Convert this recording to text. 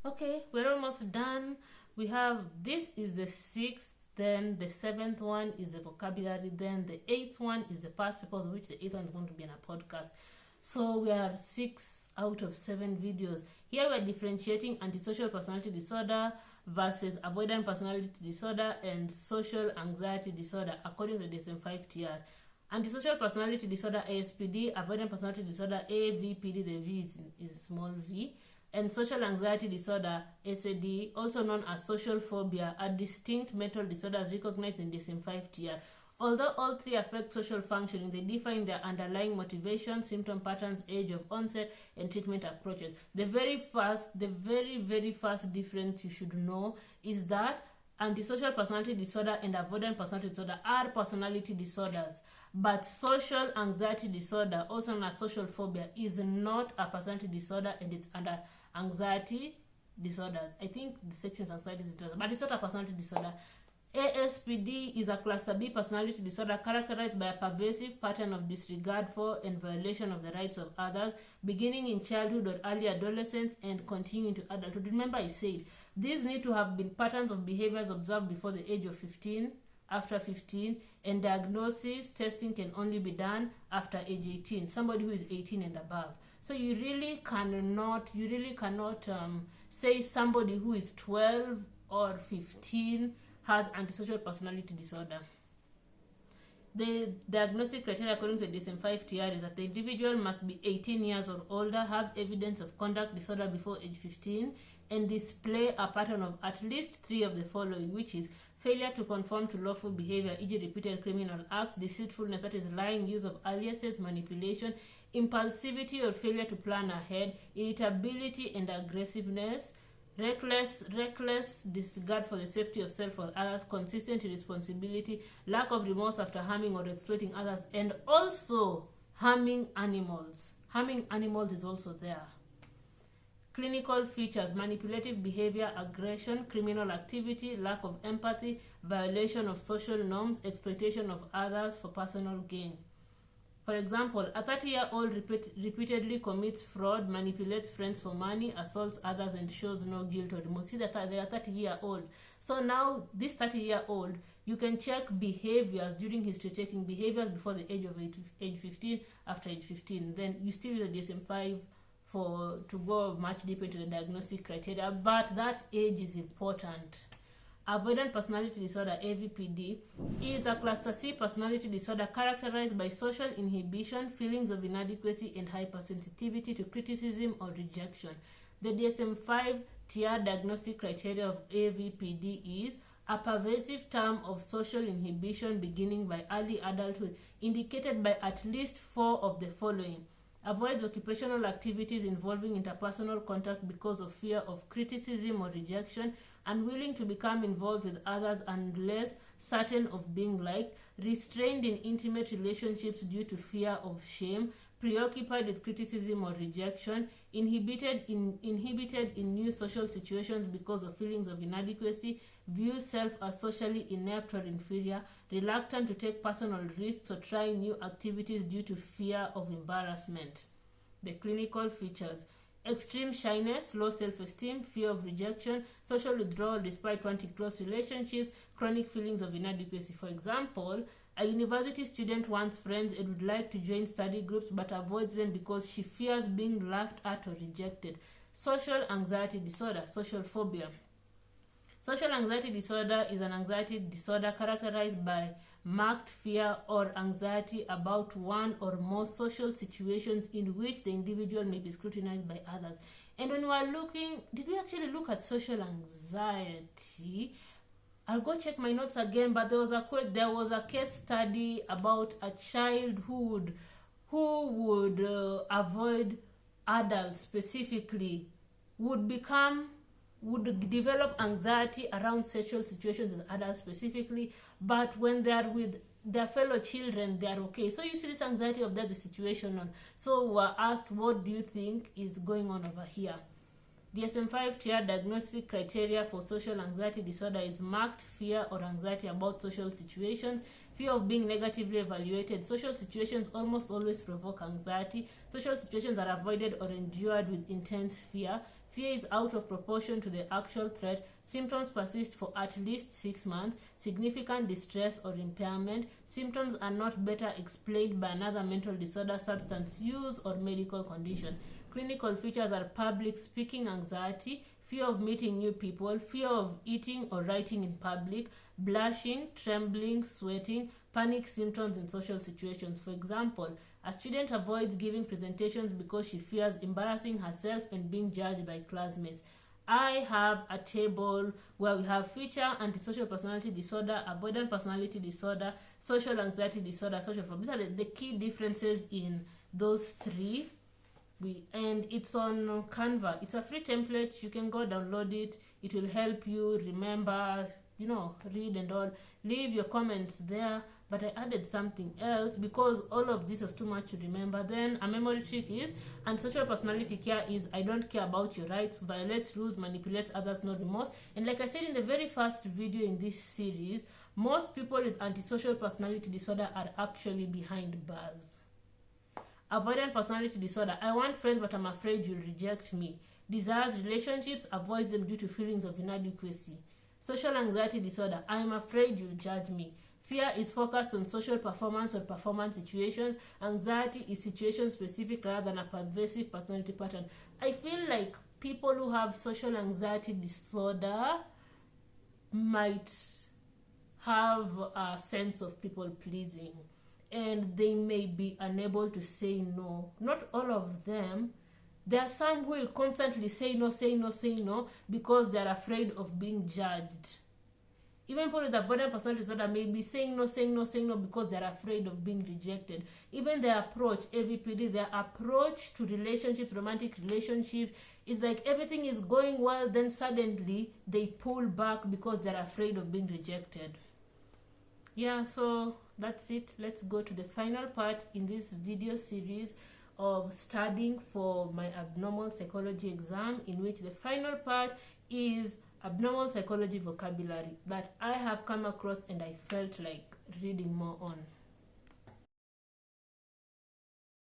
Okay, we're almost done. We have, this is the 6th, then the 7th one is the vocabulary, then the 8th one is the past papers, which the 8th one is going to be in a podcast. So we are 6 out of 7 videos. Here we're differentiating antisocial personality disorder versus avoidant personality disorder and social anxiety disorder according to the DSM-5-TR. Antisocial personality disorder ASPD, avoidant personality disorder AVPD, the V is small v, and social anxiety disorder SAD, also known as social phobia, are distinct mental disorders recognized in DSM-5-TR. Although all three affect social functioning, they differ in their underlying motivation, symptom patterns, age of onset, and treatment approaches. The very first difference you should know is that antisocial personality disorder and avoidant personality disorder are personality disorders, but social anxiety disorder, also known as social phobia, is not a personality disorder, and it's under anxiety disorders. I think the section is anxiety disorder, but it's not a personality disorder. ASPD is a cluster B personality disorder characterized by a pervasive pattern of disregard for and violation of the rights of others, beginning in childhood or early adolescence and continuing to adulthood. Remember, I said these need to have been patterns of behaviors observed before the age of 15, after 15, and diagnosis testing can only be done after age 18, somebody who is 18 and above. So you really cannot say somebody who is 12 or 15 has antisocial personality disorder. The diagnostic criteria according to the DSM-5-TR is that the individual must be 18 years or older, have evidence of conduct disorder before age 15, and display a pattern of at least 3 of the following, which is failure to conform to lawful behavior, e.g. repeated criminal acts, deceitfulness, that is lying, use of aliases, manipulation, impulsivity or failure to plan ahead, irritability and aggressiveness, reckless disregard for the safety of self or others, consistent irresponsibility, lack of remorse after harming or exploiting others, and also harming animals. Harming animals is also there. Clinical features: manipulative behavior, aggression, criminal activity, lack of empathy, violation of social norms, exploitation of others for personal gain. For example, a 30-year-old repeatedly commits fraud, manipulates friends for money, assaults others, and shows no guilt or remorse. See that they are 30-year-old. So now, this 30-year-old, you can check behaviors during history taking, behaviors before the age of age 15, after age 15. Then you still use the DSM-5 to go much deeper into the diagnostic criteria, but that age is important. Avoidant personality disorder AVPD is a cluster C personality disorder characterized by social inhibition, feelings of inadequacy, and hypersensitivity to criticism or rejection. The DSM-5-TR diagnostic criteria of AVPD is a pervasive term of social inhibition beginning by early adulthood, indicated by at least 4 of the following: avoids occupational activities involving interpersonal contact because of fear of criticism or rejection, unwilling to become involved with others unless certain of being liked, restrained in intimate relationships due to fear of shame, preoccupied with criticism or rejection, inhibited in new social situations because of feelings of inadequacy, views self as socially inept or inferior, reluctant to take personal risks or try new activities due to fear of embarrassment. The clinical features: extreme shyness, low self-esteem, fear of rejection, social withdrawal despite wanting close relationships, chronic feelings of inadequacy. For example, a university student wants friends and would like to join study groups but avoids them because she fears being laughed at or rejected. Social anxiety disorder, social phobia. Social anxiety disorder is an anxiety disorder characterized by marked fear or anxiety about one or more social situations in which the individual may be scrutinized by others. And when we are looking, did we actually look at social anxiety? I'll go check my notes again, but there was a case study about a child who would avoid adults specifically, would develop anxiety around sexual situations with adults specifically, but when they are with their fellow children, they are okay. So you see this anxiety of that, the situation on. So we're asked, what do you think is going on over here? DSM-5-TR diagnostic criteria for social anxiety disorder is marked fear or anxiety about social situations, fear of being negatively evaluated. Social situations almost always provoke anxiety. Social situations are avoided or endured with intense fear. Fear is out of proportion to the actual threat. Symptoms persist for at least 6 months. Significant distress or impairment. Symptoms are not better explained by another mental disorder, substance use, or medical condition. Clinical features are public speaking anxiety, fear of meeting new people, fear of eating or writing in public, blushing, trembling, sweating, panic symptoms in social situations. For example, a student avoids giving presentations because she fears embarrassing herself and being judged by classmates. I have a table where we have feature, antisocial personality disorder, avoidant personality disorder, social anxiety disorder, social phobia. These are the key differences in those three. And it's on Canva. It's a free template. You can go download it. It will help you remember, read and all. Leave your comments there. But I added something else because all of this is too much to remember. Then a memory trick is, antisocial personality care is, I don't care about your rights, violates rules, manipulates others, no remorse. And like I said in the very first video in this series, most people with antisocial personality disorder are actually behind bars. Avoidant personality disorder, I want friends but I'm afraid you'll reject me. Desires relationships, avoids them due to feelings of inadequacy. Social anxiety disorder, I am afraid you'll judge me. Fear is focused on social performance or performance situations. Anxiety is situation specific rather than a pervasive personality pattern. I feel like people who have social anxiety disorder might have a sense of people pleasing, and they may be unable to say no. Not all of them. There are some who will constantly say no, say no, say no because they're afraid of being judged. Even people with avoidant personality disorder may be saying no, saying no, saying no because they're afraid of being rejected. Even their approach, AVPD, their approach to relationships, romantic relationships, is like everything is going well, then suddenly they pull back because they're afraid of being rejected. Yeah, so that's it. Let's go to the final part in this video series of studying for my abnormal psychology exam, in which the final part is abnormal psychology vocabulary that I have come across and I felt like reading more on.